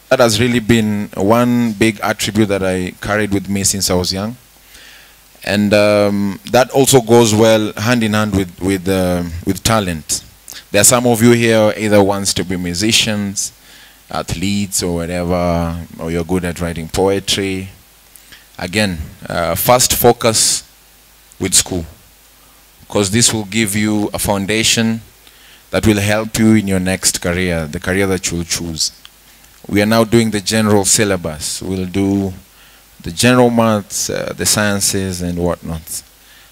That has really been one big attribute that I carried with me since I was young. And that also goes well hand in hand with talent. There are some of you here either wants to be musicians, athletes or whatever, or you're good at writing poetry. Again, first focus with school, because this will give you a foundation that will help you in your next career, the career that you'll choose. We are now doing the general syllabus. We'll do the general maths, the sciences and whatnot.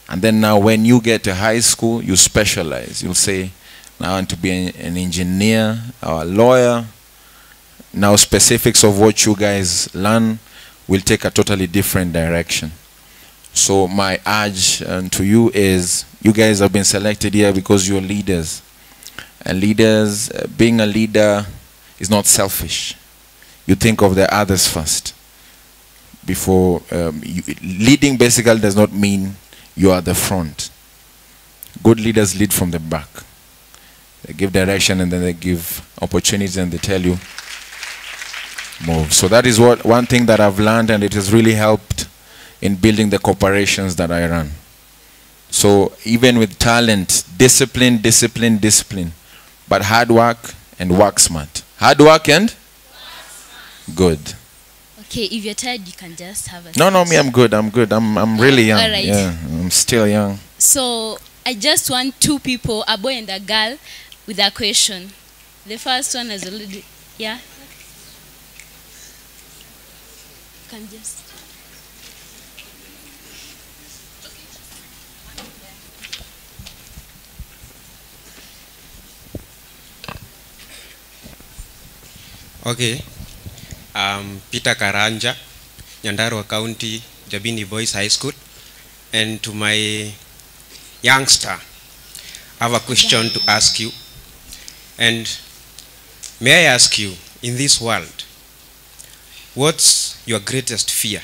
And then now when you get to high school, you specialize. You'll say, now I want to be an engineer or a lawyer. Now specifics of what you guys learn will take a totally different direction. So my urge to you is, you guys have been selected here because you're leaders. And leaders, being a leader is not selfish. You think of the others first. Before, leading basically does not mean you are the front. Good leaders lead from the back. They give direction and then they give opportunities and they tell you, move. So that is one thing that I've learned, and it has really helped in building the corporations that I run. So even with talent, discipline, discipline, discipline. But hard work and work smart. Hard work and? Good. Okay, if you're tired, you can just have a No, no, me, I'm good. I'm good. I'm really young. All right. Yeah, I'm still young. So I just want two people, a boy and a girl, with a question. The first one is already, yeah? You can just. Okay. Peter Karanja, Nyandarua County, Jabini Boys High School. And to my youngster, I have a question to ask you. And may I ask you, in this world, what's your greatest fear?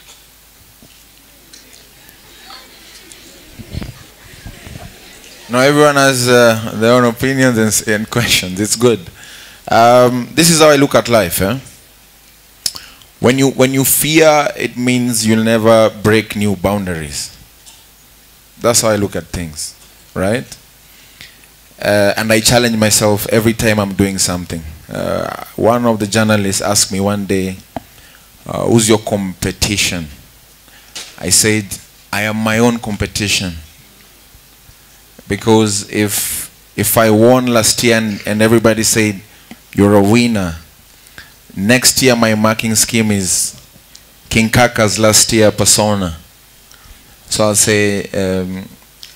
Now everyone has their own opinions and questions. It's good. This is how I look at life. When you fear, it means you'll never break new boundaries. That's how I look at things, right? And I challenge myself every time I'm doing something. One of the journalists asked me one day, who's your competition? I said, I am my own competition. Because if I won last year and everybody said, you're a winner, next year my marking scheme is King Kaka's last year persona. So I'll say,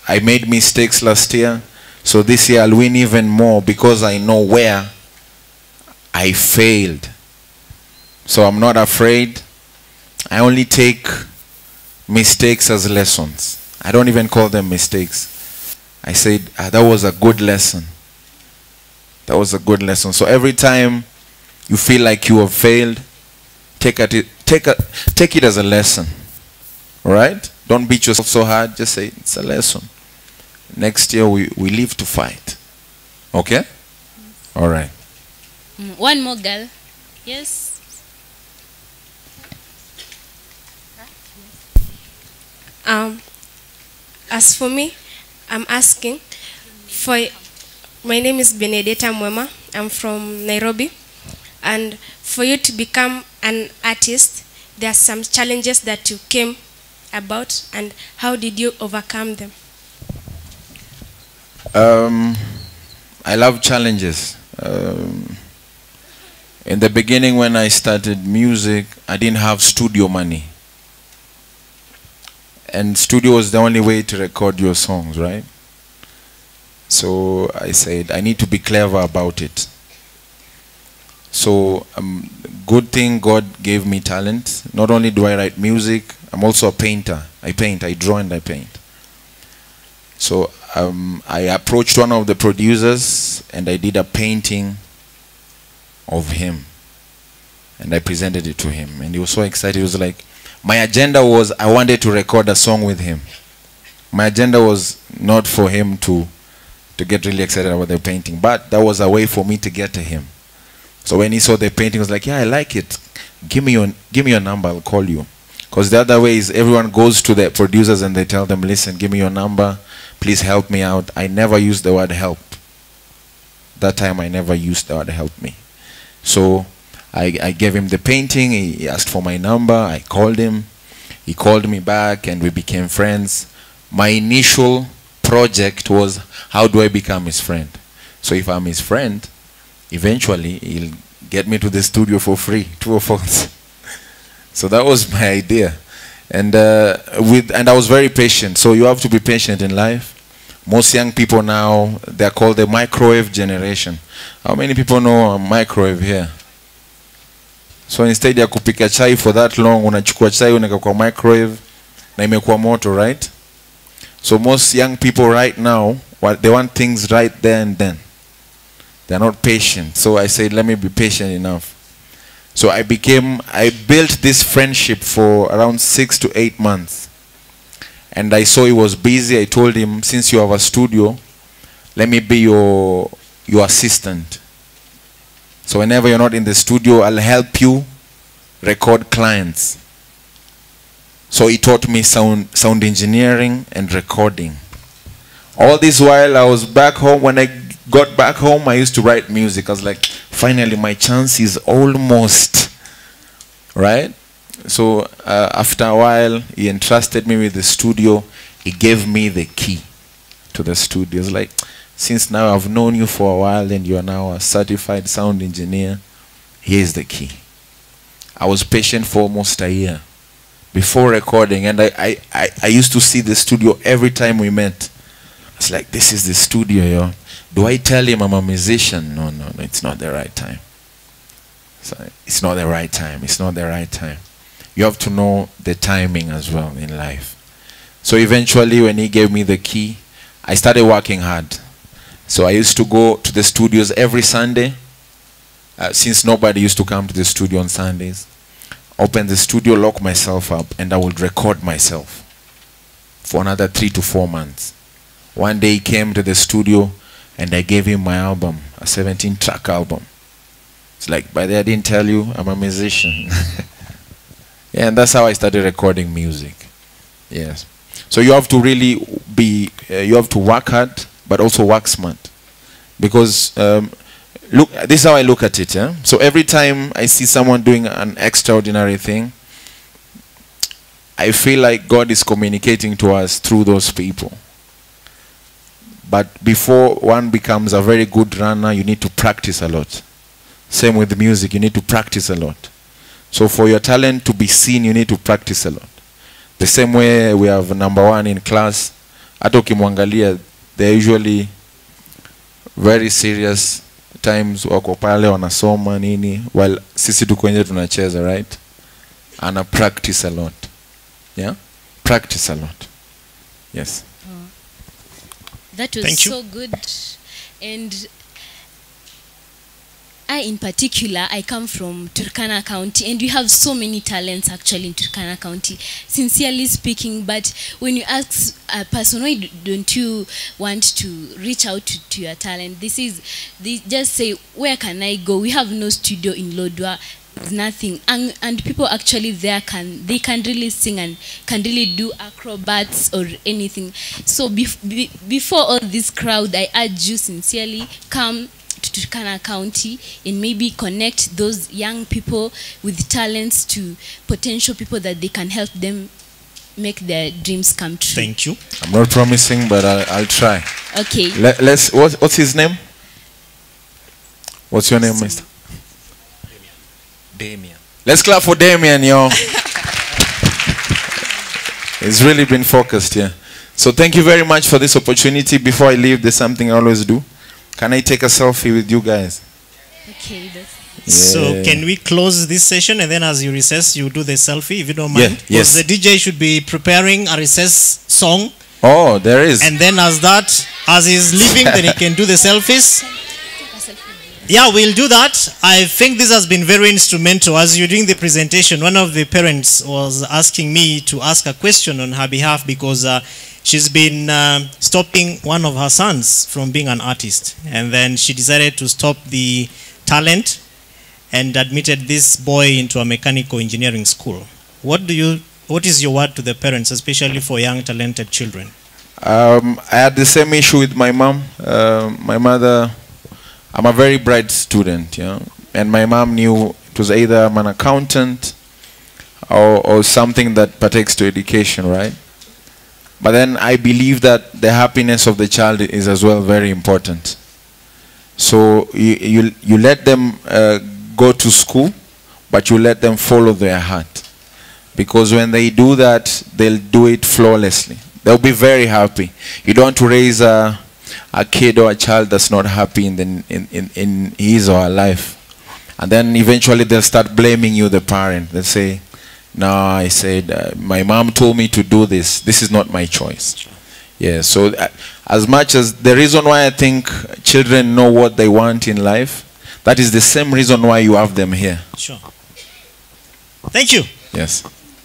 I made mistakes last year, so this year I'll win even more because I know where I failed. So I'm not afraid. I only take mistakes as lessons. I don't even call them mistakes. I said, that was a good lesson. That was a good lesson. So every time you feel like you have failed, take it as a lesson. All right? Don't beat yourself so hard. Just say, it's a lesson. Next year, we live to fight. Okay? All right. One more girl. Yes. As for me, I'm asking for, my name is Benedetta Mwema. I'm from Nairobi. And for you to become an artist, there are some challenges that you came about, and how did you overcome them? I love challenges. In the beginning when I started music, I didn't have studio money. And studio was the only way to record your songs, right? So I said, I need to be clever about it. So good thing God gave me talent. Not only do I write music, I'm also a painter. I paint, I draw and I paint. So I approached one of the producers and I did a painting of him. And I presented it to him. And he was so excited. He was like, my agenda was I wanted to record a song with him. My agenda was not for him to get really excited about the painting. But that was a way for me to get to him. So when he saw the painting, he was like, yeah, I like it. give me your number, I'll call you. Because the other way is everyone goes to the producers and they tell them, listen, give me your number, please help me out. I never used the word help. That time I never used the word help me. So I gave him the painting, he asked for my number, I called him, he called me back and we became friends. My initial project was, how do I become his friend? So if I'm his friend, eventually he'll get me to the studio for free, true or false? So that was my idea. And I was very patient. So you have to be patient in life. Most young people now, they're called the microwave generation. How many people know a microwave here? So instead ya kupika chai for that long, unachukua chai unaweka kwa microwave na imekuwa moto, right? So most young people right now, they want things right there and then. They're not patient. So I said, let me be patient enough. So I built this friendship for around 6 to 8 months. And I saw he was busy. I told him, since you have a studio, let me be your assistant. So whenever you're not in the studio, I'll help you record clients. So he taught me sound engineering and recording. All this while I was back home. When I got back home, I used to write music. I was like, finally my chance is almost, right? So after a while, he entrusted me with the studio. He gave me the key to the studio. It's like, since now I've known you for a while and you are now a certified sound engineer, here's the key. I was patient for almost a year before recording, and I used to see the studio every time we met. It's like, this is the studio, yo. Do I tell him I'm a musician? No, it's not the right time. So it's not the right time. It's not the right time. You have to know the timing as well in life. So eventually, when he gave me the key, I started working hard. So I used to go to the studios every Sunday, since nobody used to come to the studio on Sundays. Open the studio, lock myself up, and I would record myself for another 3 to 4 months. One day he came to the studio, and I gave him my album, a 17-track album. It's like, by the way, I didn't tell you I'm a musician. Yeah, and that's how I started recording music. Yes. So you have to really be, you have to work hard, but also work smart. Because, look, this is how I look at it. Yeah? So every time I see someone doing an extraordinary thing, I feel like God is communicating to us through those people. But before one becomes a very good runner, you need to practice a lot. Same with music, you need to practice a lot. So for your talent to be seen, you need to practice a lot. The same way we have #1 in class, hata ukimwangalia, they're usually very serious times, wako pale wanasoma nini, while sisi tuko nje tunacheza, right? And I practice a lot. Yeah? Practice a lot. Yes. That was so good. And I, in particular, I come from Turkana County, and we have so many talents actually in Turkana County, sincerely speaking. But when you ask a person, why don't you want to reach out to your talent? They just say, where can I go? We have no studio in Lodwar. Nothing, and people actually there can really sing and can really do acrobats or anything. So before all this crowd, I urge you sincerely, come to Turkana County and maybe connect those young people with talents to potential people that they can help them make their dreams come true. Thank you. I'm not promising, but I'll try. Okay. What's his name? What's your name, Mister? Damien. Let's clap for Damien, yo. He's really been focused here. So thank you very much for this opportunity. Before I leave, there's something I always do. Can I take a selfie with you guys? Okay. Yeah. So can we close this session, and then as you recess, you do the selfie, if you don't mind? Yeah, yes. The DJ should be preparing a recess song. Oh, there is. And then as he's leaving, then he can do the selfies. Yeah, we'll do that. I think this has been very instrumental. As you're doing the presentation, one of the parents was asking me to ask a question on her behalf because she's been stopping one of her sons from being an artist. And then she decided to stop the talent. and admitted this boy into a mechanical engineering school. What is your word to the parents, especially for young talented children? I had the same issue with my mom. My mother, I'm a very bright student, and my mom knew it was either I'm an accountant or something that pertains to education, right? But then I believe that the happiness of the child is as well very important. So you let them go to school, but you let them follow their heart. Because when they do that, they'll do it flawlessly. They'll be very happy. You don't want to raise a kid or a child that's not happy in his or her life. And then eventually they'll start blaming you, the parent. They'll say, no, I said, my mom told me to do this. This is not my choice. Sure. Yeah, so as much as the reason why I think children know what they want in life, that is the same reason why you have them here. Sure. Thank you. Yes.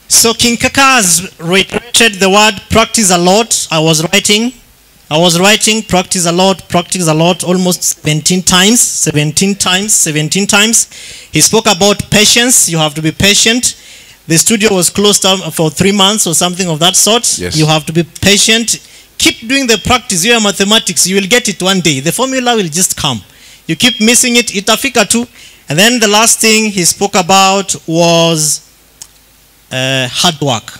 So King Kaka has reiterated the word practice a lot. I was writing practice a lot, almost 17 times. He spoke about patience. You have to be patient. The studio was closed down for 3 months or something of that sort. Yes. You have to be patient. Keep doing the practice. You are mathematics. You will get it one day. The formula will just come. You keep missing it. Itafika too. And then the last thing he spoke about was hard work.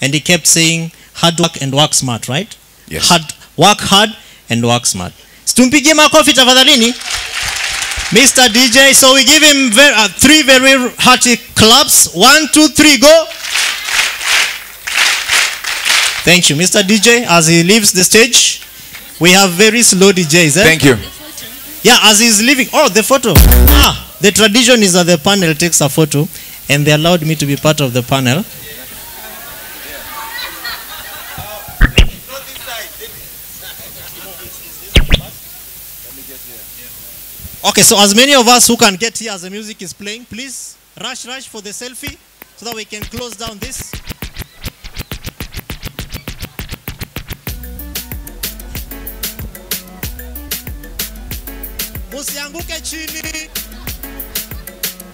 And he kept saying hard work and work smart, right? Yes. Work hard and work smart. Stumpigie makofi tafadhalini. Mr. DJ, so we give him 3 very hearty claps. 1, 2, 3, go. Thank you, Mr. DJ. As he leaves the stage, we have very slow DJs. Thank you. Yeah, as he's leaving. Oh, the photo. The tradition is that the panel takes a photo, and they allowed me to be part of the panel. Okay, so as many of us who can get here as the music is playing, please rush for the selfie so that we can close down this. Musianguke chini.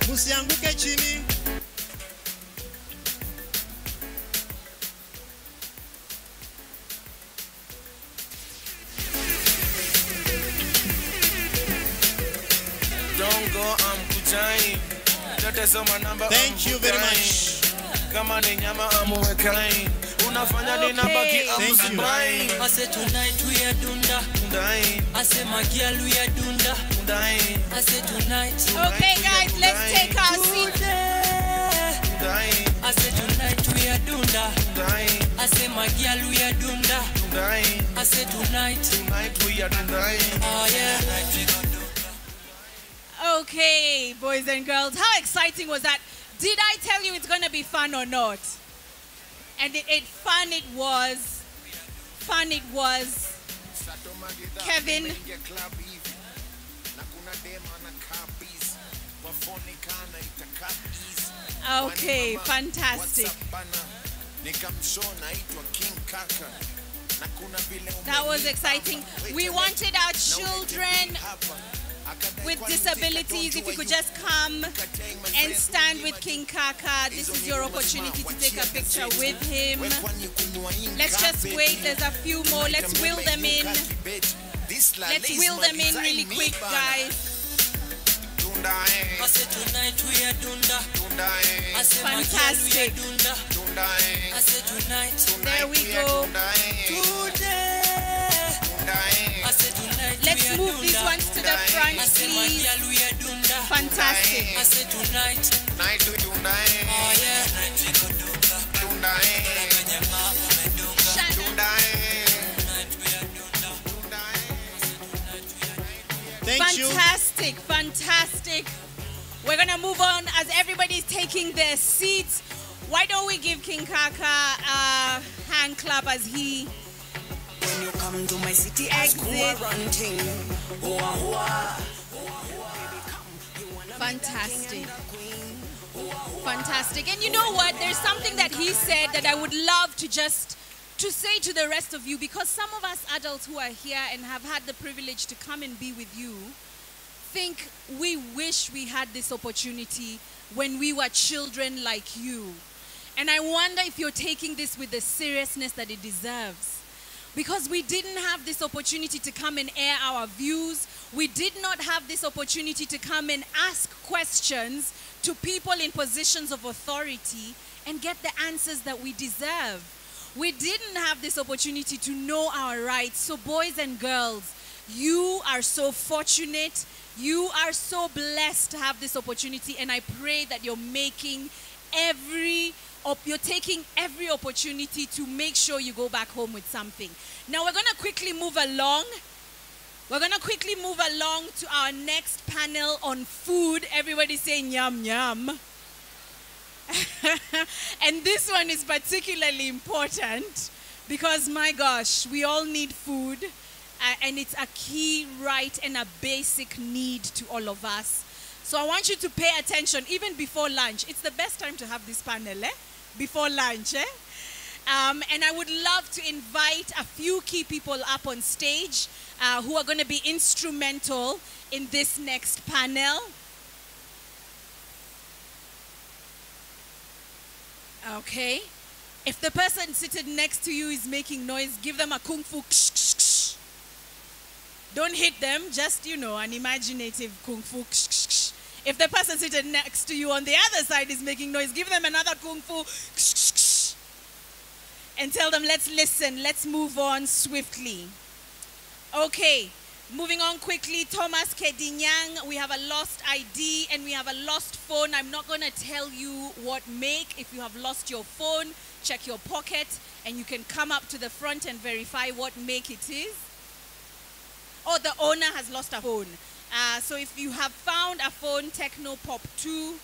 Musianguke chini. Thank you very much. Thank you. I said tonight we are dunda. I said my girl we are dunda. I said tonight. Okay guys, let's take our seats. I said tonight we are dunda. I said my girl we are dunda. I said tonight we are dunda. Oh yeah. Okay, boys and girls, how exciting was that? Did I tell you it's going to be fun or not? And fun it was. Fun it was. Kevin. Okay, fantastic. That was exciting. We wanted our children with disabilities, if you could just come and stand with King Kaka. This is your opportunity to take a picture with him. Let's just wait, there's a few more. Let's wheel them in. Let's wheel them in really quick, guys. Fantastic. There we go. Let's move these ones to the front, please. Fantastic. Fantastic, fantastic. We're gonna move on as everybody's taking their seats. Why don't we give King Kaka a hand clap as he when you come to my city, exit. Fantastic. Fantastic. And you know what? There's something that he said that I would love to say to the rest of you, because some of us adults who are here and have had the privilege to come and be with you think we wish we had this opportunity when we were children like you. And I wonder if you're taking this with the seriousness that it deserves. Because we didn't have this opportunity to come and air our views. We did not have this opportunity to come and ask questions to people in positions of authority and get the answers that we deserve. We didn't have this opportunity to know our rights. So boys and girls, you are so fortunate. You are so blessed to have this opportunity. And I pray that you're taking every opportunity to make sure you go back home with something. Now we're going to quickly move along. We're going to quickly move along to our next panel on food. Everybody say yum yum. And this one is particularly important because, my gosh, we all need food. And it's a key right and a basic need to all of us. So I want you to pay attention even before lunch. It's the best time to have this panel, before lunch. And I would love to invite a few key people up on stage who are going to be instrumental in this next panel. Okay. If the person sitting next to you is making noise, give them a kung fu ksh, ksh, ksh. Don't hit them, just, an imaginative kung fu ksh, ksh, ksh. If the person sitting next to you on the other side is making noise, give them another kung fu ksh, ksh, ksh. And tell them, let's listen, let's move on swiftly. Okay. Moving on quickly, Thomas Kedinyang, we have a lost ID and we have a lost phone. I'm not going to tell you what make. If you have lost your phone, check your pocket and you can come up to the front and verify what make it is. Oh, the owner has lost a phone. So if you have found a phone, Techno Pop 2,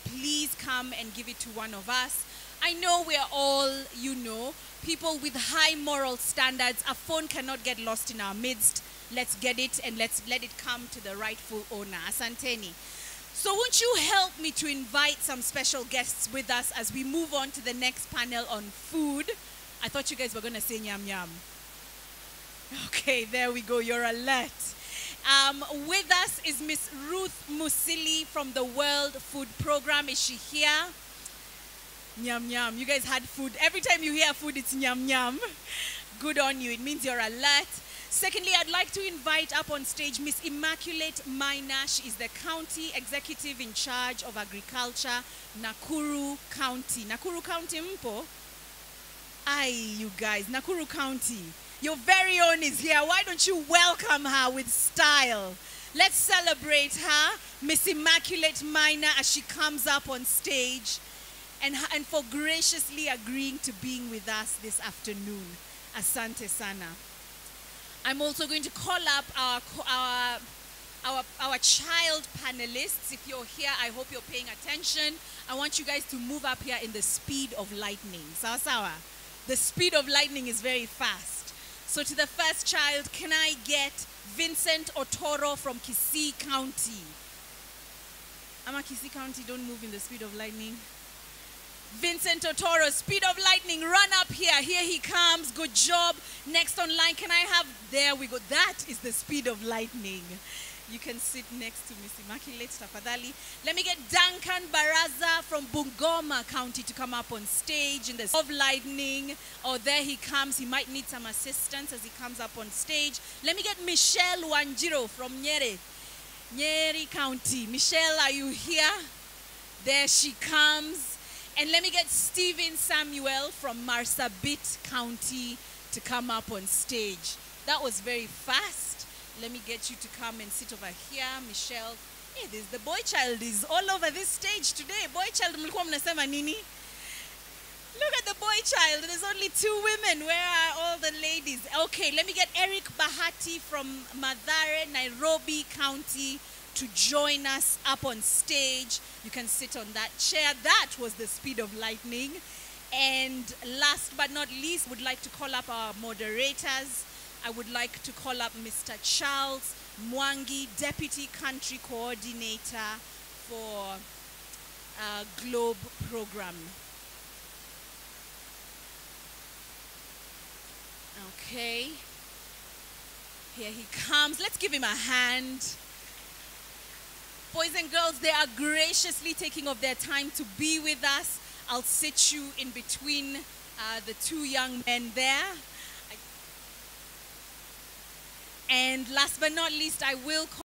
please come and give it to one of us. I know we're all, people with high moral standards. A phone cannot get lost in our midst. Let's get it and let's let it come to the rightful owner. Asanteni. So won't you help me to invite some special guests with us as we move on to the next panel on food? I thought you guys were going to say yum yum. Okay, there we go. You're alert. With us is Miss Ruth Musili from the World Food Program. Is she here? Nyam nyam. You guys had food. Every time you hear food, it's nyam nyam. Good on you. It means you're alert. Secondly, I'd like to invite up on stage Miss Immaculate Maina. She is the County Executive in charge of Agriculture, Nakuru County. Nakuru County mpo? Aye, you guys. Nakuru County. Your very own is here. Why don't you welcome her with style? Let's celebrate her, Miss Immaculate Maina, as she comes up on stage and for graciously agreeing to being with us this afternoon. Asante sana. I'm also going to call up our child panelists. If you're here, I hope you're paying attention. I want you guys to move up here in the speed of lightning. Sawa sawa. The speed of lightning is very fast. So to the first child, can I get Vincent Otoro from Kisii County? Ama Kisii County, don't move in the speed of lightning. Vincent Otoro, speed of lightning, run up here. Here he comes. Good job. Next online, can I have, there we go. That is the speed of lightning. You can sit next to Miss Immaculate Tafadhali. Let me get Duncan Baraza from Bungoma County to come up on stage in the speed of lightning. Oh, there he comes. He might need some assistance as he comes up on stage. Let me get Michelle Wanjiro from Nyeri County. Michelle, are you here? There she comes. And let me get Stephen Samuel from Marsabit County to come up on stage. That was very fast. Let me get you to come and sit over here, Michelle. Hey, the boy child is all over this stage today. Boy child, mlikuwa mnasema nini? Look at the boy child. There's only 2 women. Where are all the ladies? Okay, let me get Eric Bahati from Mathare, Nairobi County to join us up on stage. You can sit on that chair. That was the speed of lightning. And last but not least, would like to call up our moderators. I would like to call up Mr. Charles Mwangi, Deputy Country Coordinator for Globe Program. Okay. Here he comes. Let's give him a hand. Boys and girls, they are graciously taking of their time to be with us. I'll sit you in between the two young men there. And last but not least, I will call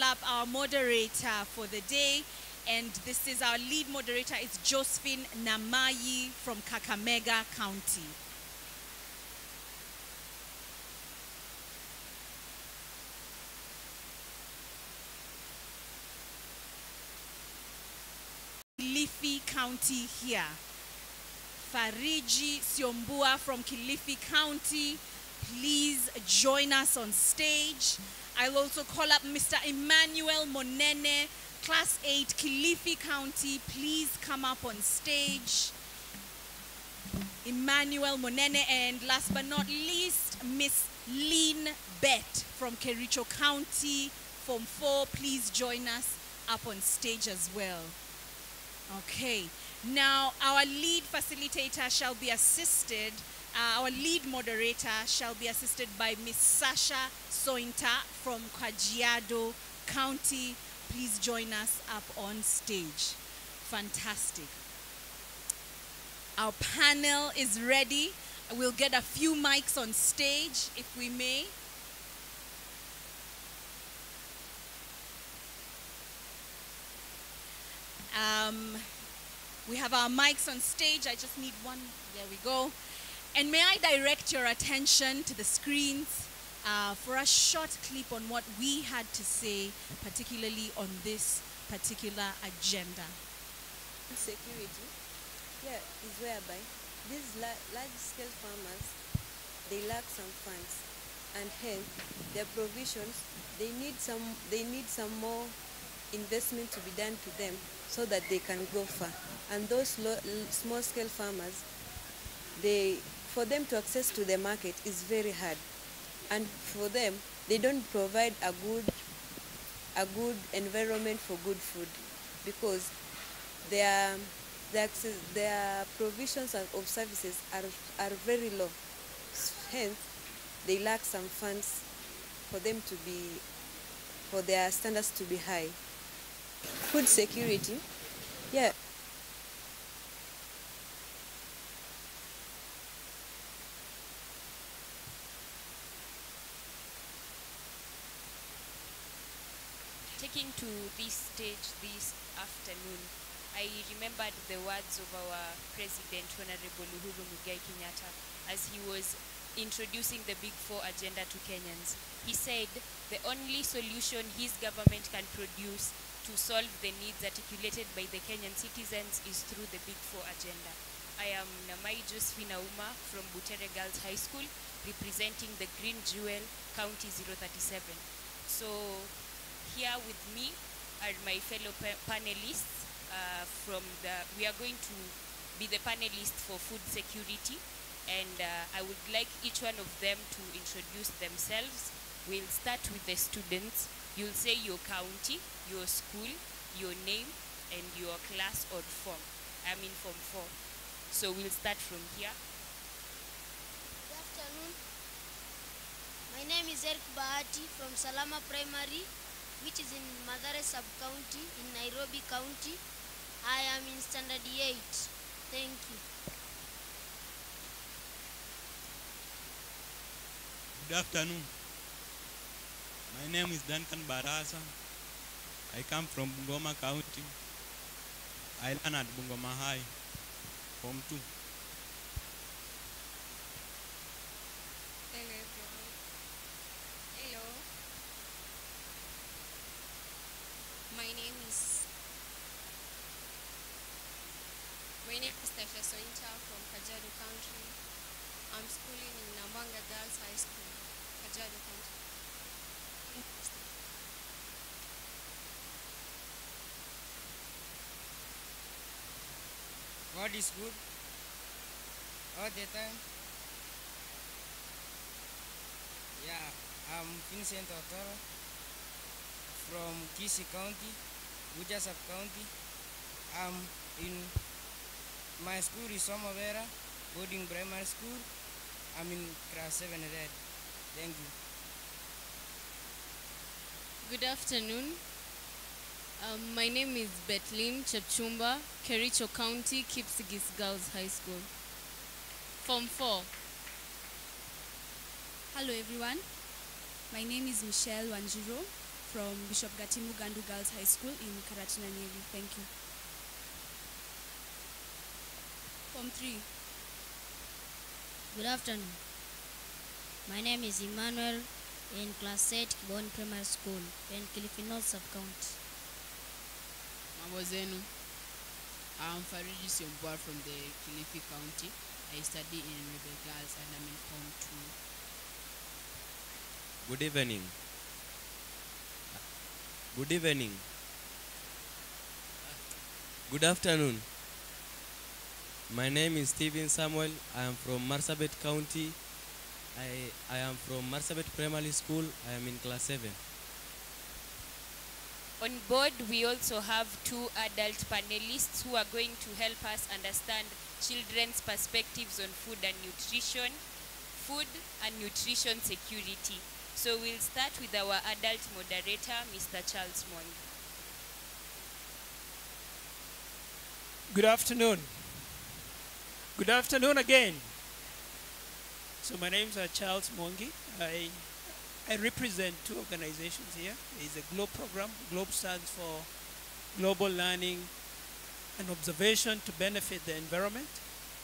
up our moderator for the day. And this is our lead moderator. It's Josephine Namayi from Kakamega County. Kilifi County here. Fariji Siombua from Kilifi County, please join us on stage. I'll also call up Mr. Emmanuel Monene, Class 8, Kilifi County. Please come up on stage. Emmanuel Monene, and last but not least, Miss Lynn Bet from Kericho County, Form 4. Please join us up on stage as well. Okay, now our lead facilitator shall be assisted, our lead moderator shall be assisted by Miss Sasha Sointa from Kajiado County. Please join us up on stage. Fantastic. Our panel is ready. We'll get a few mics on stage, if we may. We have our mics on stage. I just need one. There we go. And may I direct your attention to the screens for a short clip on what we had to say, particularly on this particular agenda. Security, is whereby these large-scale farmers, they lack some funds, and hence their provisions, they need some more investment to be done to them so that they can go far. And those small-scale farmers, for them to access to the market is very hard, and for them, they don't provide a good environment for good food, because their provisions of services are very low. Hence, they lack some funds for them to be, for their standards to be high. Food security, Taking to this stage this afternoon, I remembered the words of our President, Honorable Uhuru Muigai Kenyatta, as he was introducing the Big Four agenda to Kenyans. He said the only solution his government can produce to solve the needs articulated by the Kenyan citizens is through the Big Four agenda. I am Namai Josephine Auma from Butere Girls High School, representing the Green Jewel, County 037. So here with me are my fellow panelists we are going to be the panelists for food security, and I would like each one of them to introduce themselves. We'll start with the students. You'll say your county, your school, your name, and your class or form. I'm in Form 4. So we'll start from here. Good afternoon. My name is Eric Bahati from Salama Primary, which is in Mathare Sub-County in Nairobi County. I am in Standard 8. Thank you. Good afternoon. My name is Duncan Barasa. I come from Bungoma County. I learn at Bungoma High, Form 2. Hello everyone. Hello. My name is Tasha Soy. Girls High School, Kajiado County. God is good all the time. Yeah, I'm Vincent Otoro from Kisi County, Buja Sub County. I'm in my school is Somavera, boarding primary school. I'm in class 7 red. Thank you. Good afternoon. My name is Bethlehem Chepchumba, Kericho County, Kipsigis Girls High School. Form 4. Hello everyone. My name is Michelle Wanjiro from Bishop Gatimu Gandu Girls High School in Karatina Nyeri. Thank you. Form 3. Good afternoon. My name is Emmanuel in class 8 Kibon Primary School in Kilifi North Sub-County. Mambo zenu. I'm Fariji Siombwa from the Kilifi County. I study in Rebel Girls and I'm in Form 2. Good evening. Good evening. Good afternoon. My name is Stephen Samuel. I am from Marsabit County. I am from Marsabit Primary School. I am in class 7. On board, we also have 2 adult panelists who are going to help us understand children's perspectives on food and nutrition security. So we'll start with our adult moderator, Mr. Charles Mwangi. Good afternoon. Good afternoon again. So my name is Charles Mwangi. I represent 2 organizations here. There is a GLOBE program. GLOBE stands for Global Learning and Observation to Benefit the Environment.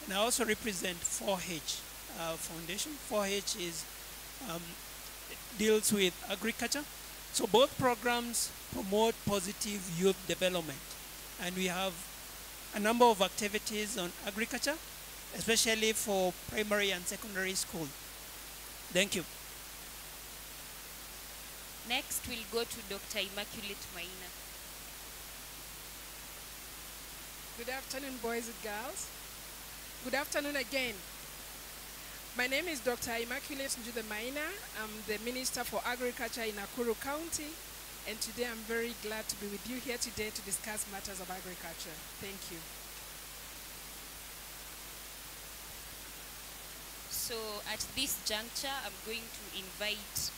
And I also represent 4H Foundation. 4H is deals with agriculture. So both programs promote positive youth development. And we have a number of activities on agriculture, especially for primary and secondary school. Thank you. Next, we'll go to Dr. Immaculate Maina. Good afternoon, boys and girls. Good afternoon again. My name is Dr. Immaculate Njude Maina. I'm the Minister for Agriculture in Nakuru County, and today I'm very glad to be with you here today to discuss matters of agriculture. Thank you. So at this juncture, I'm going to invite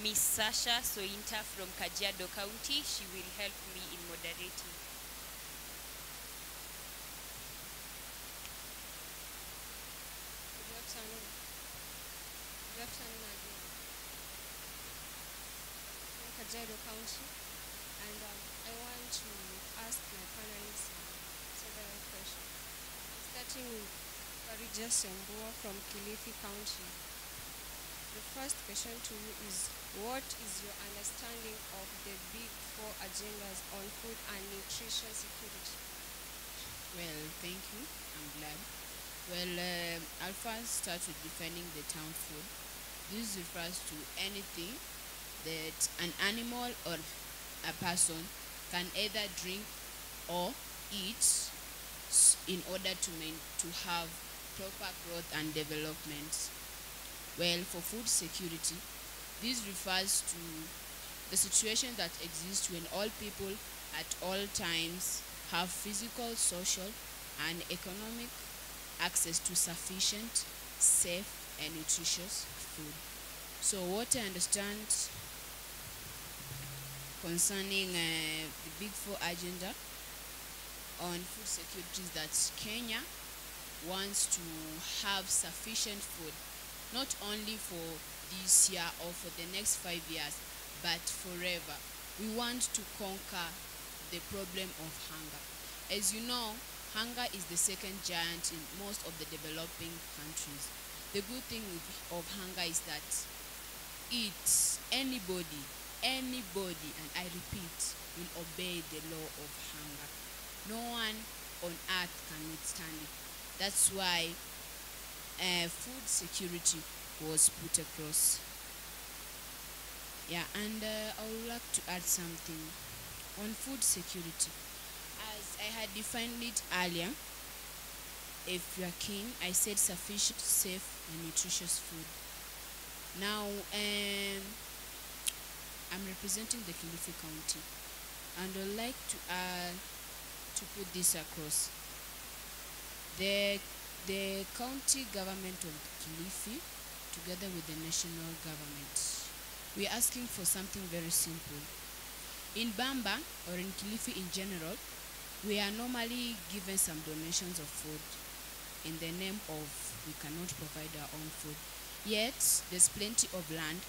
Miss Sasha Sointa from Kajiado County. She will help me in moderating. Good afternoon. Good afternoon again. From Kajiado County, and I want to ask my panelists several questions. Starting with Farija Sembua from Kilifi County. The first question to you is, what is your understanding of the big 4 agendas on food and nutrition security? Well, thank you. I'm glad. Well, I'll first start with defining the term food. This refers to anything that an animal or a person can either drink or eat in order to have proper growth and development. Well, for food security, this refers to the situation that exists when all people at all times have physical, social, and economic access to sufficient, safe, and nutritious food. So what I understand concerning the Big 4 agenda on food security is that Kenya wants to have sufficient food, not only for this year or for the next 5 years, but forever. We want to conquer the problem of hunger. As you know, hunger is the second giant in most of the developing countries. The good thing of hunger is that anybody, and I repeat, will obey the law of hunger. No one on earth can withstand it. That's why food security was put across. Yeah, and I would like to add something on food security. As I had defined it earlier, if you are keen, I said sufficient, safe, and nutritious food. Now, I'm representing the Kilifi County, and I'd like to put this across. The county government of Kilifi, together with the national government, we are asking for something very simple. In Bamba, or in Kilifi in general, we are normally given some donations of food in the name of we cannot provide our own food. Yet, there's plenty of land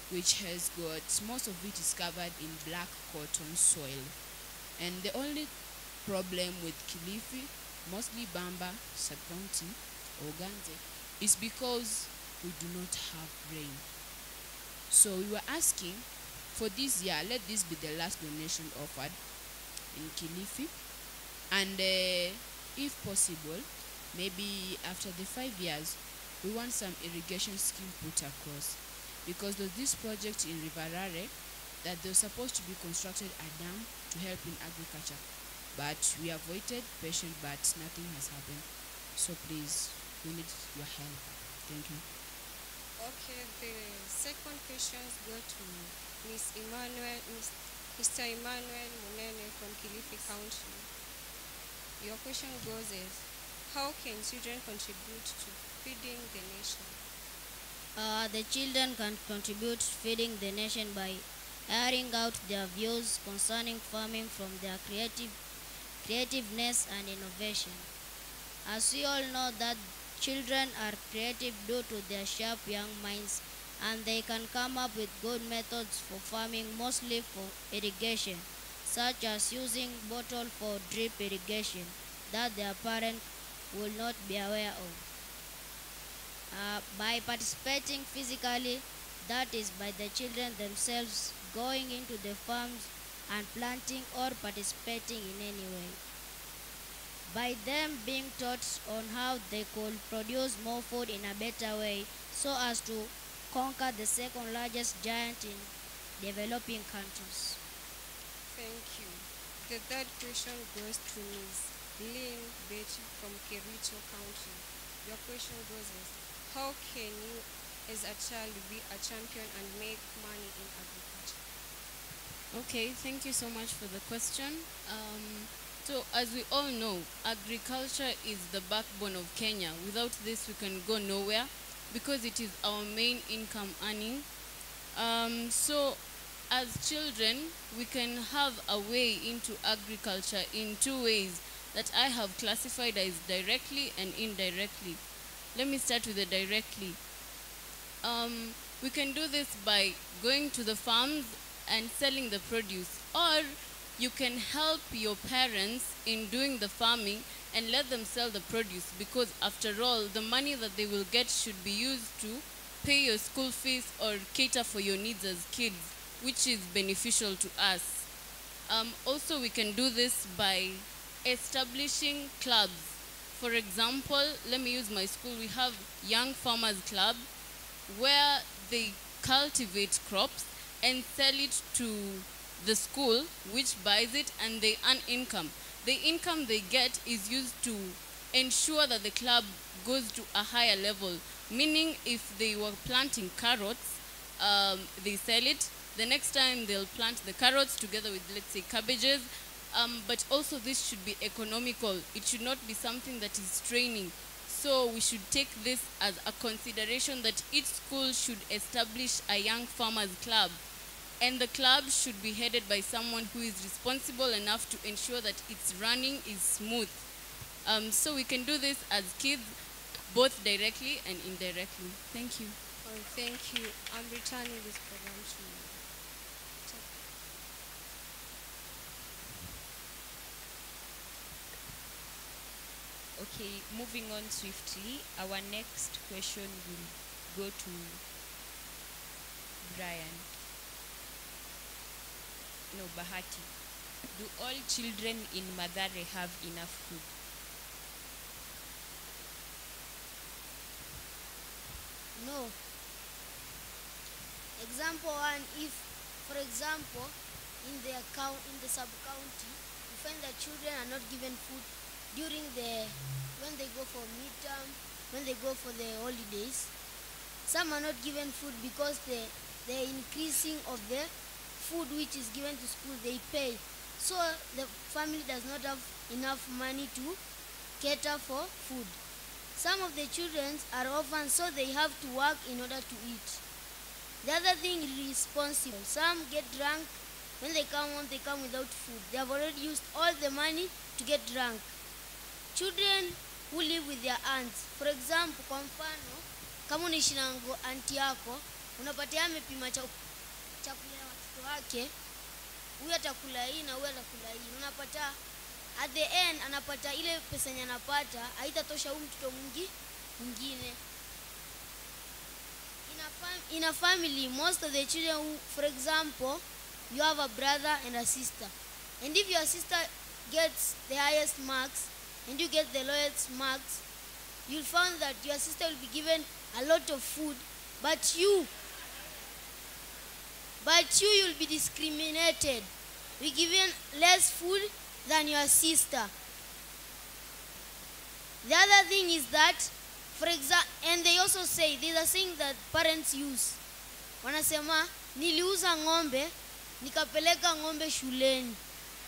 which has got, most of it is covered in black cotton soil. And the only problem with Kilifi, mostly Bamba, sub-county, or Ganze, is because we do not have rain. So we were asking for this year, let this be the last donation offered in Kilifi. And if possible, maybe after the 5 years, we want some irrigation scheme put across. Because there's this project in Riverare that they're supposed to be constructed a dam to help in agriculture. But we have waited patient, but nothing has happened. So please, we need your help. Thank you. Okay, the second questions go to Mr. Emmanuel Munene from Kilifi County. Your question goes as, how can children contribute to feeding the nation? The children can contribute feeding the nation by airing out their views concerning farming from their creativeness and innovation. As we all know that children are creative due to their sharp young minds, and they can come up with good methods for farming, mostly for irrigation, such as using bottle for drip irrigation that their parents will not be aware of. By participating physically, that is by the children themselves going into the farms and planting or participating in any way. By them being taught on how they could produce more food in a better way so as to conquer the second largest giant in developing countries. Thank you. The third question goes to Ms. Lynn Betty from Kericho County. Your question goes as, how can you as a child be a champion and make money in agriculture? Okay, thank you so much for the question. So as we all know, agriculture is the backbone of Kenya. Without this, we can go nowhere because it is our main income earning. So as children, we can have a way into agriculture in two ways that I have classified as directly and indirectly. Let me start with the directly. We can do this by going to the farms and selling the produce, or you can help your parents in doing the farming and let them sell the produce, because after all, the money that they will get should be used to pay your school fees or cater for your needs as kids, which is beneficial to us. Also, we can do this by establishing clubs. For example, let me use my school. We have Young Farmers Club where they cultivate crops and sell it to the school, which buys it, and they earn income. The income they get is used to ensure that the club goes to a higher level. Meaning, if they were planting carrots, they sell it. The next time they'll plant the carrots together with, let's say, cabbages. But also this should be economical. It should not be something that is straining. So we should take this as a consideration that each school should establish a young farmers club. And the club should be headed by someone who is responsible enough to ensure that its running is smooth. So we can do this as kids, both directly and indirectly. Thank you. Oh, thank you. I'm returning this program to you. Okay, moving on swiftly, our next question will go to Brian. No, Bahati. Do all children in Mathare have enough food? No, Example one, if, for example, in the sub-county, you find that children are not given food during when they go for midterm, when they go for the holidays. Some are not given food because the increasing of the food which is given to school, they pay. So the family does not have enough money to cater for food. Some of the children are orphans, so they have to work in order to eat. The other thing is responsible. Some get drunk. When they come home, they come without food. They have already used all the money to get drunk. Children who live with their aunts. For example, kwa mfano, kama unaishi na aunti yako, unapatia amepima chakula ya watoto wake, huyu atakula hii na huyu atakula hii. Unapata at the end anapata ile pesa yenye anapata haitatosha huyu mtoto mwingine. In a family, most of the children who, for example, you have a brother and a sister. And if your sister gets the highest marks and you get the lowest marks, you'll find that your sister will be given a lot of food, but you'll be discriminated. You'll be given less food than your sister. The other thing is that, for example, and they also say, there's a saying that parents use. Wanasema, niliuza ng'ombe, nikapeleka ng'ombe shuleni.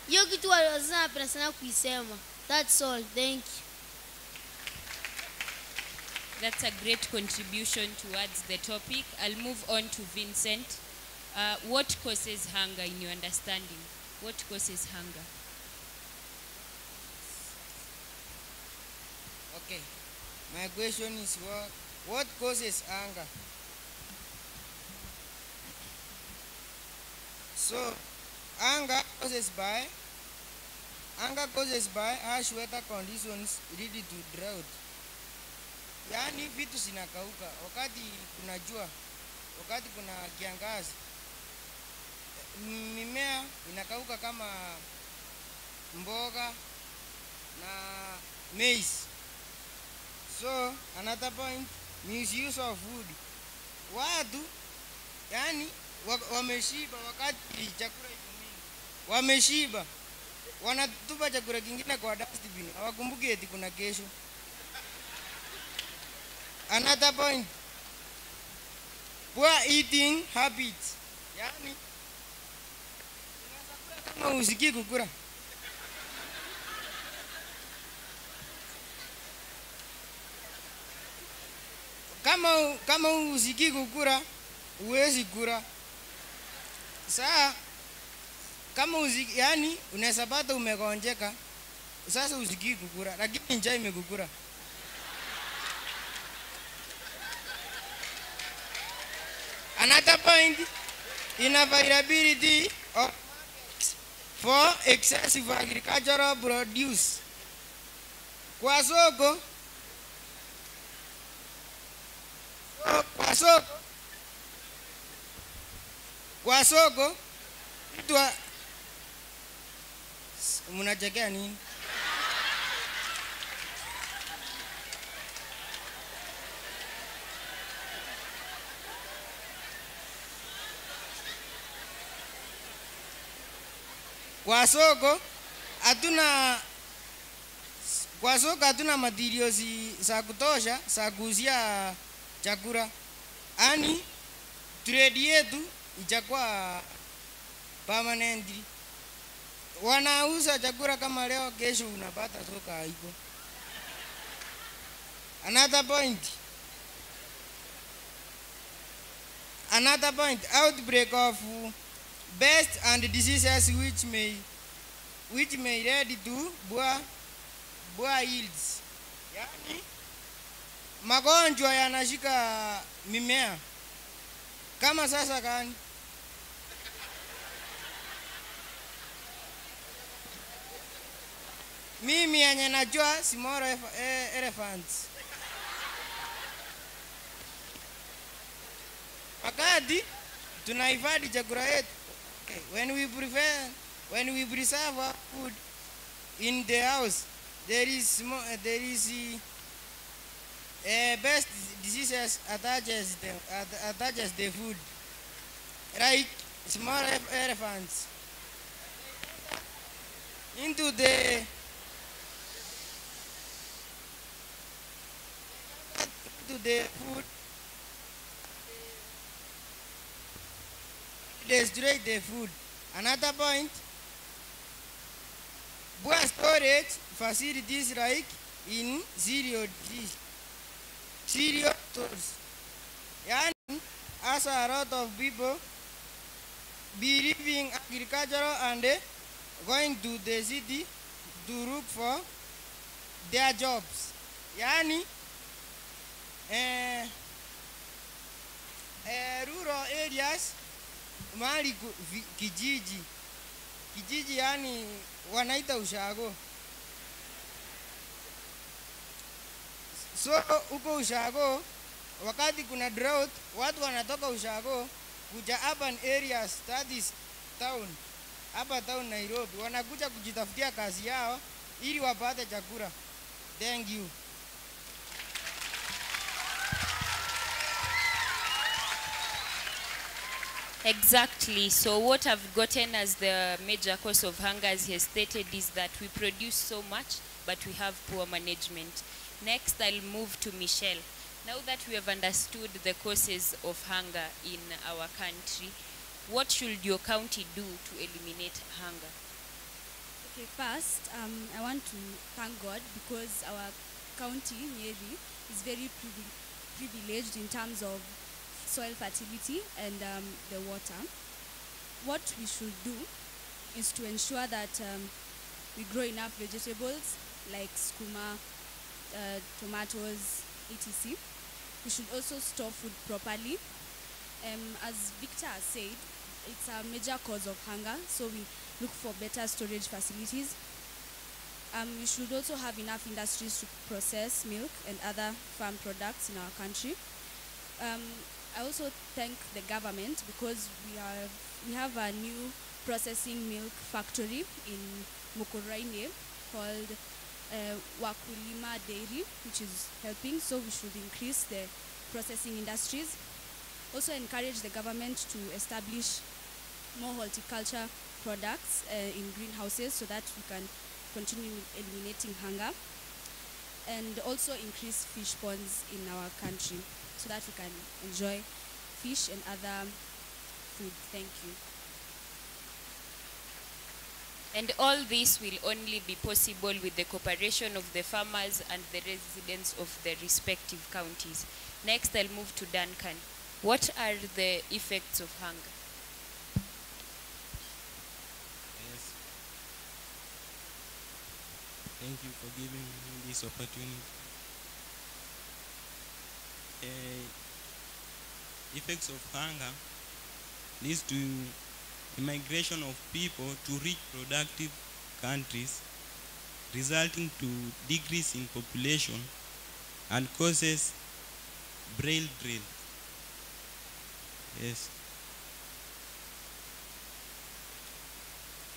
Hiyo kitu wazazi wanapenda sana kuisema. That's all. Thank you. That's a great contribution towards the topic. I'll move on to Vincent. What causes hunger in your understanding? What causes hunger? Okay. My question is what causes hunger? So, hunger causes by harsh weather conditions leading to drought. Yaani vitu zinakauka wakati kuna jua, wakati kuna kiangazi, mimea inakauka kama mboga na maize. So another point, misuse of food. Watu yani wameshiba wakati chakula iko mingi. Wameshiba. Wanatupa chakula kingine kwa dustbin. Hawakumbuki eti kuna kesho. Another point, poor eating habits. Yani kama usikii kukula. Kama usikii kukula, huwezi kula. Saa kama yani unaweza pata umegonjeka, sasa usikii kukula, lakini njaa imekukula. Another point, unavailability of for excessive agricultural produce. Kwa soko mtu mnachekea nini? Kwa soko hatuna materials za kutosha za kuuzia chakula. Ani trade yetu ijakuwa permanently. Wanauza chakula kama leo, kesho unapata soko haiko. Another point, outbreak of pests and diseases which may lead to poor yields. Yani magonjwa yanashika mimea kama sasa gani? Mimi yenye najua small elephants. Wakati tunahifadhi chakula yetu, when we preserve our food in the house, there is best diseases attaches the food. like small elephants into the food, destroy the food. Another point, poor storage facilities like in cereal stores. And as a lot of people be leaving agricultural and going to the city to look for their jobs. Yani, rural areas, mali kijiji. Kijiji yani wanaita ushago. So uko ushago, wakati kuna drought, watu wanatoka ushago kuja urban areas, that is town, hapa town Nairobi, wanakuja kujitafutia kazi yao ili wapate chakula. Thank you. Exactly. So what I've gotten as the major cause of hunger, as he has stated, is that we produce so much, but we have poor management. Next, I'll move to Michelle. Now that we have understood the causes of hunger in our country, what should your county do to eliminate hunger? Okay, first, I want to thank God because our county, Nyeri, is very privileged in terms of soil fertility and the water. What we should do is to ensure that we grow enough vegetables like skuma, tomatoes, etc. We should also store food properly. As Victor has said, it's a major cause of hunger, so we look for better storage facilities. We should also have enough industries to process milk and other farm products in our country. I also thank the government because we have a new processing milk factory in Mukoraine called Wakulima Dairy, which is helping, so we should increase the processing industries. Also encourage the government to establish more horticulture products in greenhouses so that we can continue eliminating hunger, and also increase fish ponds in our country so that we can enjoy fish and other food. Thank you. And all this will only be possible with the cooperation of the farmers and the residents of the respective counties. Next, I'll move to Duncan. What are the effects of hunger? Yes. Thank you for giving me this opportunity. Effects of hunger leads to immigration of people to rich productive countries, resulting to decrease in population and causes brain drain. Yes.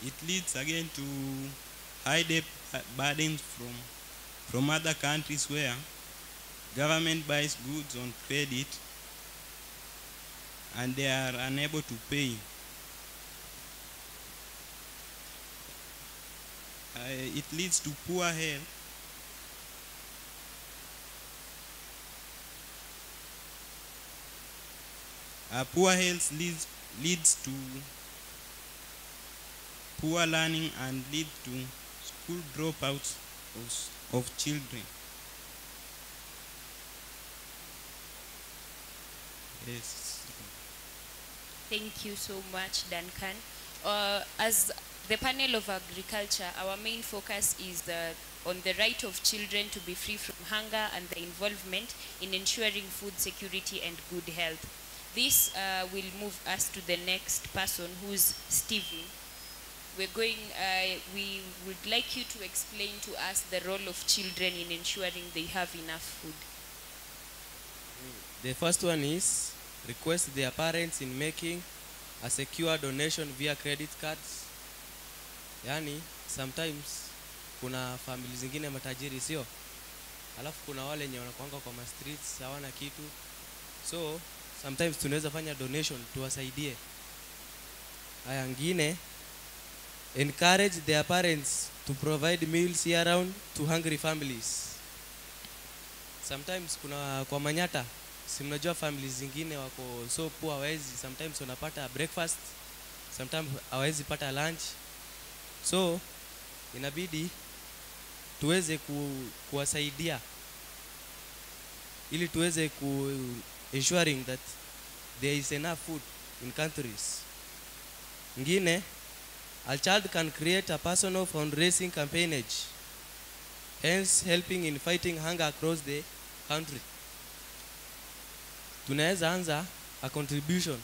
It leads again to high debt burdens from other countries where government buys goods on credit and they are unable to pay. It leads to poor health. Poor health leads to poor learning and lead to school dropouts of children. Yes. Thank you so much, Duncan. As the panel of agriculture, our main focus is on the right of children to be free from hunger and the involvement in ensuring food security and good health. This will move us to the next person, who's Stephen. We would like you to explain to us the role of children in ensuring they have enough food. The first one is request their parents in making a secure donation via credit cards. Yani, sometimes kuna family zingine matajiri sio, alafu kuna wale wenye wanakuanga kwa streets hawana kitu, so sometimes tunaweza fanya donation tuwasaidie Aya ngine, encourage their parents to provide meals year round to hungry families. Sometimes kuna kwa Manyata, si mnajua families zingine wako so poor hawezi, sometimes wanapata breakfast, sometimes hawezi pata lunch. So inabidi tuweze kuwasaidia ili tuweze ensuring that there is enough food in countries. Ngine, a child can create a personal fundraising campaignage, hence helping in fighting hunger across the country. Tunaweza anza a contribution.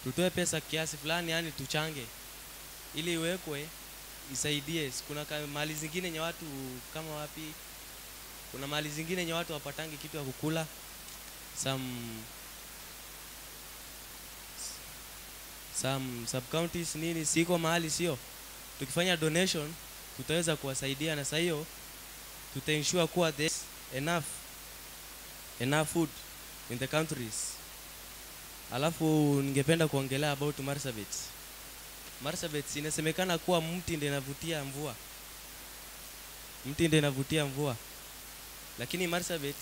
Tutoe pesa kiasi fulani, yani tuchange ili iwekwe isaidie. Kuna mali zingine nye watu kama wapi, kuna mali zingine nye watu wapatangi kitu ya kukula. Some sub-counties nini siko mahali sio. Tukifanya donation tutaweza kuwasaidia, na sasa hiyo tutaensure kuwa there's enough food in the countries. Alafu ningependa kuongelea about Marsabit. Marsabit inasemekana kuwa mti ndiye inavutia mvua. Mti ndiye inavutia mvua. Lakini Marsabit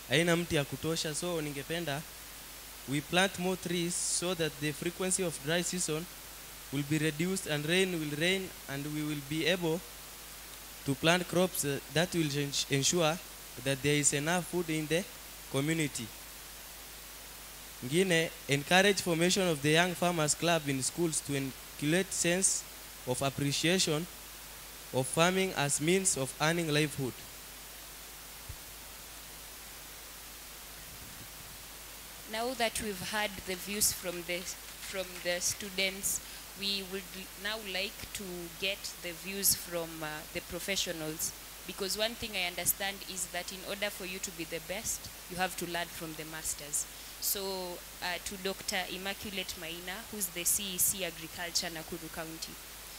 haina mti ya kutosha, so ningependa we plant more trees so that the frequency of dry season will be reduced and rain will rain, and we will be able to plant crops that will ensure that there is enough food in the community. Ngine, encourage formation of the young farmers club in schools to inculcate sense of appreciation of farming as means of earning livelihood. Now that we've heard the views from the students, we would now like to get the views from the professionals, because one thing I understand is that in order for you to be the best, you have to learn from the masters. So to Dr. Immaculate Maina, who's the CEC Agriculture Nakuru County,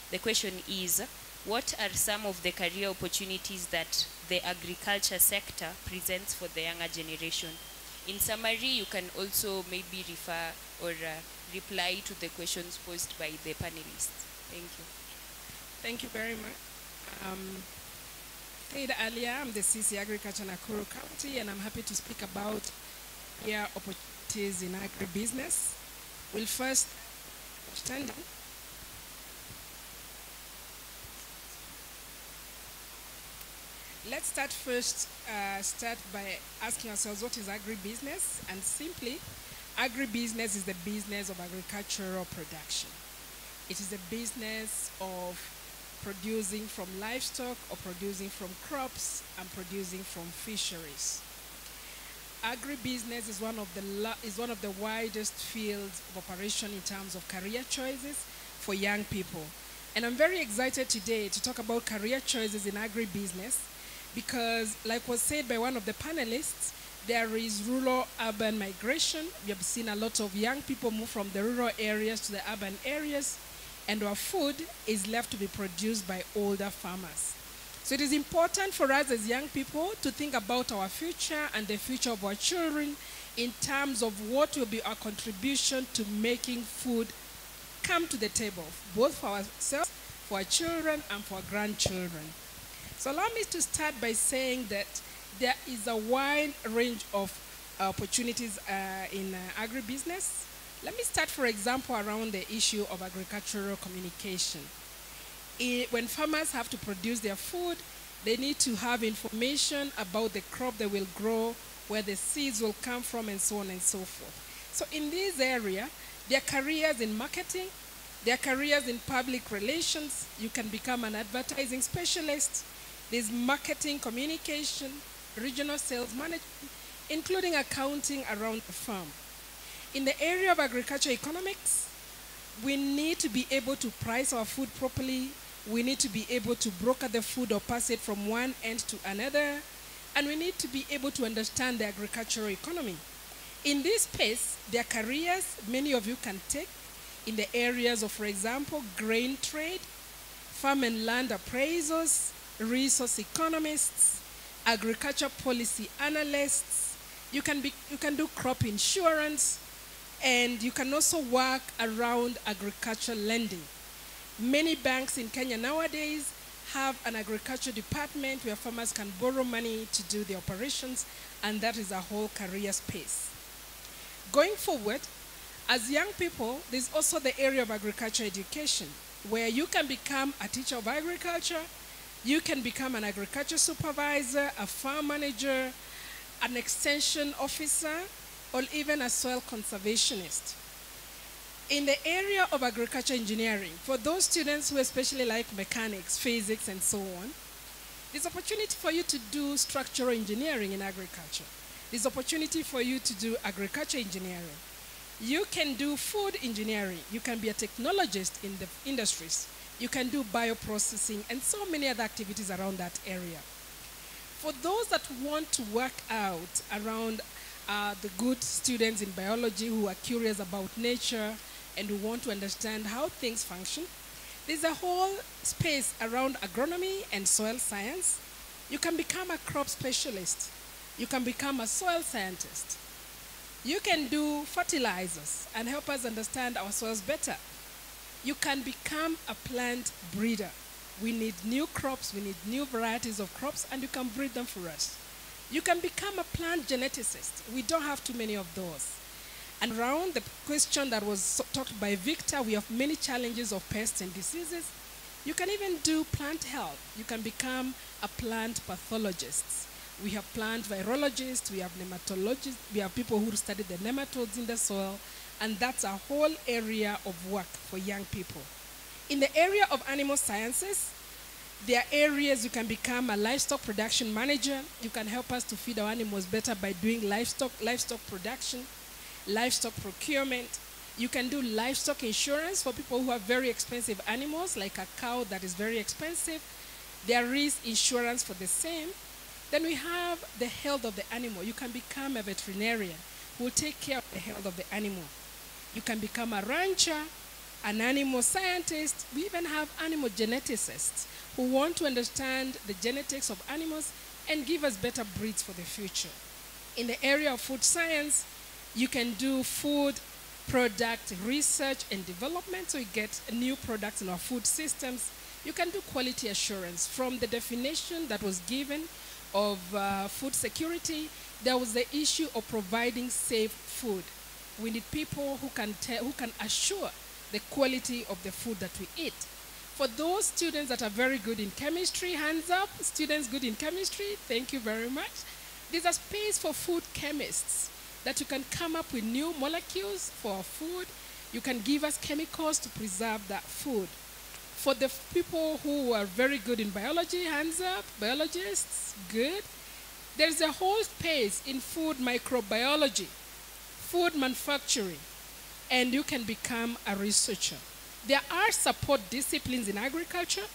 the question is, what are some of the career opportunities that the agriculture sector presents for the younger generation? In summary, you can also maybe refer or reply to the questions posed by the panelists. Thank you. Thank you very much. Said earlier, I'm the CC Agriculture Nakuru County, and I'm happy to speak about career opportunities in agribusiness. We'll first understand. Let's start by asking ourselves, what is agribusiness? And simply, agribusiness is the business of agricultural production. It is the business of producing from livestock, or producing from crops, and producing from fisheries. Agribusiness is one of the widest fields of operation in terms of career choices for young people. And I'm very excited today to talk about career choices in agribusiness, because, like was said by one of the panelists, there is rural-urban migration. We have seen a lot of young people move from the rural areas to the urban areas, and our food is left to be produced by older farmers. So it is important for us as young people to think about our future and the future of our children in terms of what will be our contribution to making food come to the table, both for ourselves, for our children, and for our grandchildren. So allow me to start by saying that there is a wide range of opportunities in agribusiness. Let me start, for example, around the issue of agricultural communication. When farmers have to produce their food, they need to have information about the crop they will grow, where the seeds will come from, and so on and so forth. So in this area, there are careers in marketing, there are careers in public relations. You can become an advertising specialist. There's marketing, communication, regional sales management, including accounting around the farm. In the area of agriculture economics, we need to be able to price our food properly. We need to be able to broker the food or pass it from one end to another. And we need to be able to understand the agricultural economy. In this space, there are careers many of you can take in the areas of, for example, grain trade, farm and land appraisals, resource economists, agriculture policy analysts. You can do crop insurance, And you can also work around agricultural lending. Many banks in Kenya nowadays have an agriculture department where farmers can borrow money to do the operations, and that is a whole career space. Going forward, as young people, there's also the area of agriculture education, where you can become a teacher of agriculture, you can become an agriculture supervisor, a farm manager, an extension officer, or even a soil conservationist. In the area of agriculture engineering, for those students who especially like mechanics, physics, and so on, there's opportunity for you to do structural engineering in agriculture. There's opportunity for you to do agriculture engineering. You can do food engineering. You can be a technologist in the industries. You can do bioprocessing and so many other activities around that area. For those that want to work out around the good students in biology who are curious about nature and who want to understand how things function, there's a whole space around agronomy and soil science. You can become a crop specialist. You can become a soil scientist. You can do fertilizers and help us understand our soils better. You can become a plant breeder. We need new crops, we need new varieties of crops, and you can breed them for us. You can become a plant geneticist. We don't have too many of those. And around the question that was talked by Victor, we have many challenges of pests and diseases. You can even do plant health. You can become a plant pathologist. We have plant virologists, we have nematologists, we have people who study the nematodes in the soil, and that's a whole area of work for young people. In the area of animal sciences, there are areas you can become a livestock production manager. You can help us to feed our animals better by doing livestock production, livestock procurement. You can do livestock insurance for people who have very expensive animals, like a cow that is very expensive. There is insurance for the same. Then we have the health of the animal. You can become a veterinarian who will take care of the health of the animal. You can become a rancher, an animal scientist. We even have animal geneticists who want to understand the genetics of animals and give us better breeds for the future. In the area of food science, you can do food product research and development, so you get new products in our food systems. You can do quality assurance. From the definition that was given of food security, there was the issue of providing safe food. We need people who can assure the quality of the food that we eat. For those students that are very good in chemistry, hands up. Students good in chemistry, thank you very much. There's a space for food chemists that you can come up with new molecules for our food. You can give us chemicals to preserve that food. For the people who are very good in biology, hands up, biologists, good. There's a whole space in food microbiology, food manufacturing, and you can become a researcher. There are support disciplines in agriculture,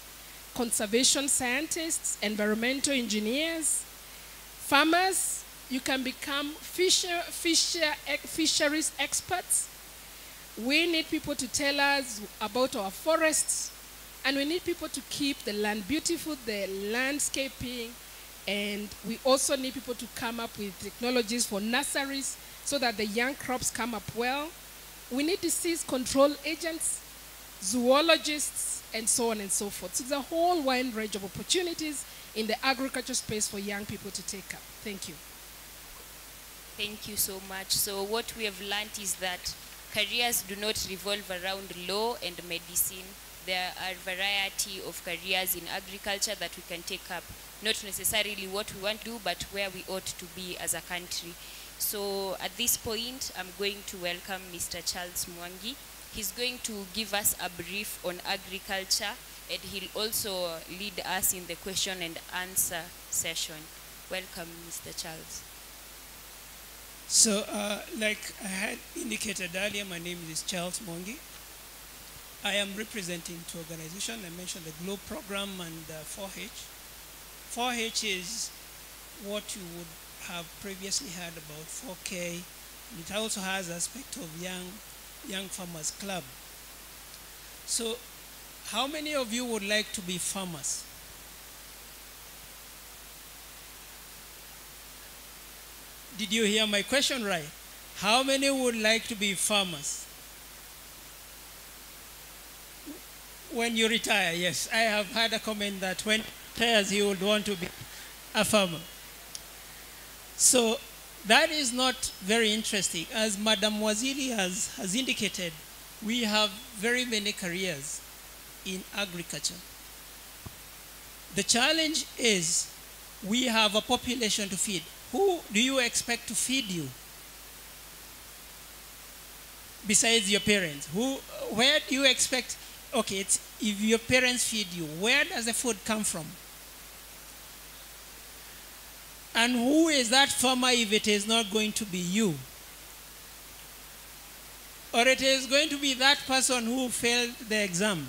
conservation scientists, environmental engineers, farmers. You can become fisheries experts. We need people to tell us about our forests, and we need people to keep the land beautiful, the landscaping, and we also need people to come up with technologies for nurseries so that the young crops come up well. We need disease control agents, zoologists, and so on and so forth. So there's a whole wide range of opportunities in the agriculture space for young people to take up. Thank you. Thank you so much. So what we have learned is that careers do not revolve around law and medicine. There are a variety of careers in agriculture that we can take up, not necessarily what we want to do, but where we ought to be as a country. So at this point, I'm going to welcome Mr. Charles Mwangi. He's going to give us a brief on agriculture, and he'll also lead us in the question and answer session. Welcome, Mr. Charles. So, like I had indicated earlier, my name is Charles Mwangi. I am representing two organizations. I mentioned the GLOBE program and 4H. 4H is what you would have previously heard about 4K. It also has aspect of young farmers club. So, how many of you would like to be farmers? Did you hear my question right? How many would like to be farmers? When you retire, yes. I have had a comment that when he retires, he would want to be a farmer. So that is not very interesting. As Madam Waziri has indicated, we have very many careers in agriculture. The challenge is we have a population to feed. Who do you expect to feed you? Besides your parents, where do you expect? Okay, if your parents feed you, where does the food come from? And who is that farmer if it is not going to be you? Or it is going to be that person who failed the exam?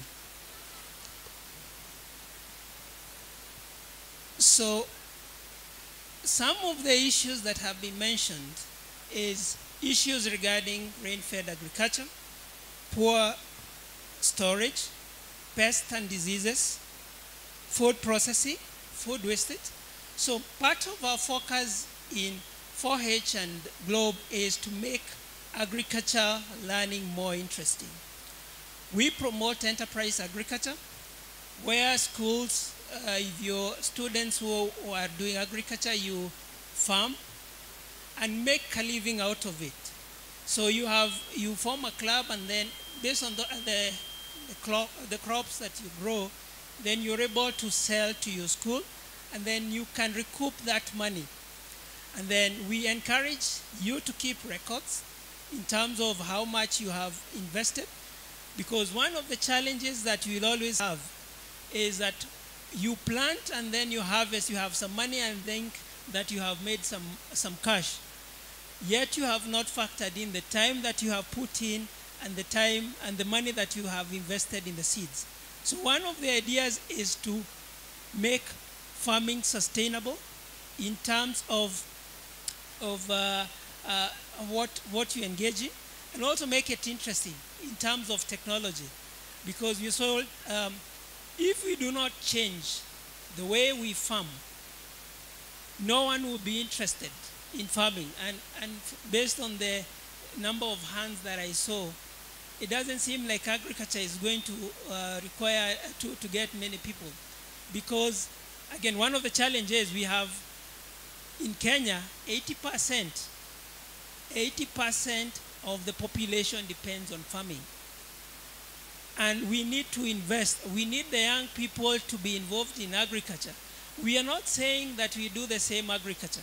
So, some of the issues that have been mentioned is issues regarding rain-fed agriculture, poor storage, pests and diseases, food processing, food wastage. So part of our focus in 4H and Globe is to make agriculture learning more interesting. We promote enterprise agriculture, where schools, if your students who are doing agriculture, you farm and make a living out of it. So you form a club, and then based on the crops that you grow, then you're able to sell to your school, and then you can recoup that money. And then we encourage you to keep records in terms of how much you have invested, because one of the challenges that you will always have is that you plant and then you harvest, you have some money and think that you have made some cash. Yet you have not factored in the time that you have put in and the time and the money that you have invested in the seeds. So one of the ideas is to make farming sustainable in terms of what you engage in, and also make it interesting in terms of technology. Because you saw, if we do not change the way we farm, no one will be interested in farming. And based on the number of hands that I saw, it doesn't seem like agriculture is going to require to get many people. Because, again, one of the challenges we have in Kenya, 80% of the population depends on farming. And we need to invest. We need the young people to be involved in agriculture. We are not saying that we do the same agriculture.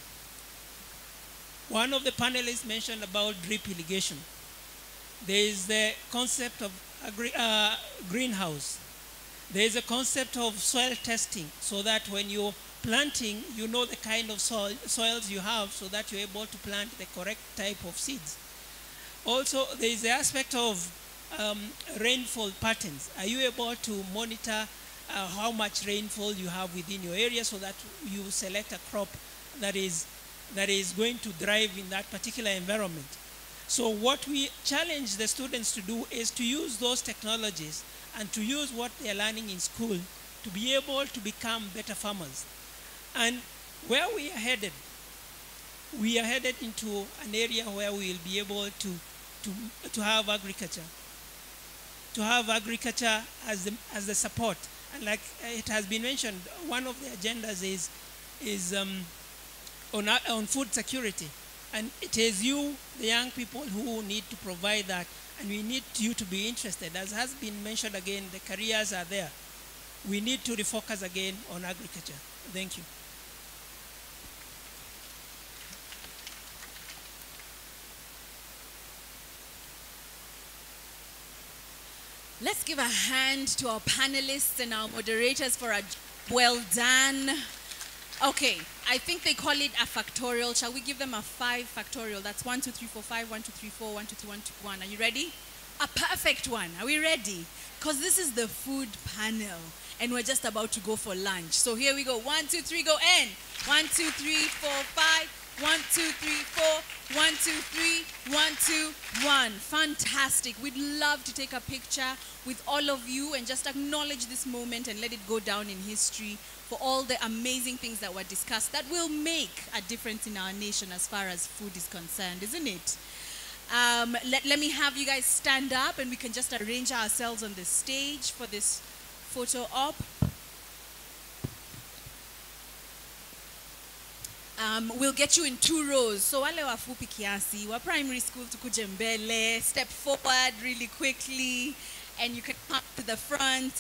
One of the panelists mentioned about drip irrigation. There is the concept of greenhouse. There is a concept of soil testing, so that when you're planting, you know the kind of soils you have, so that you're able to plant the correct type of seeds. Also, there is the aspect of rainfall patterns. Are you able to monitor how much rainfall you have within your area, so that you select a crop that is going to thrive in that particular environment? So what we challenge the students to do is to use those technologies and to use what they are learning in school to be able to become better farmers. And where we are headed into an area where we will be able to have agriculture. To have agriculture as the support. And like it has been mentioned, one of the agendas is on food security. And it is you, the young people, who need to provide that. And we need you to be interested. As has been mentioned again, the careers are there. We need to refocus again on agriculture. Thank you. Let's give a hand to our panelists and our moderators for a well done. Okay, I think they call it a factorial. Shall we give them a 5 factorial? That's 1, 2, 3, 4, 5, 1, 2, 3, 4, 1, 2, 3, 1, 2, 1. Are you ready? A perfect one. Are we ready? Because this is the food panel and we're just about to go for lunch. So here we go. 1, 2, 3, go in. 1, 2, 3, 4, 5. 1, 2, 3, 4. 1, 2, 3. 1, 2, 1. Fantastic. We'd love to take a picture with all of you and just acknowledge this moment and let it go down in history for all the amazing things that were discussed that will make a difference in our nation as far as food is concerned, isn't it? Let me have you guys stand up and we can just arrange ourselves on the stage for this photo op. We'll get you in 2 rows. So wale wafupi kiasi, wa primary school tukuje mbele, step forward really quickly, and you can come to the front.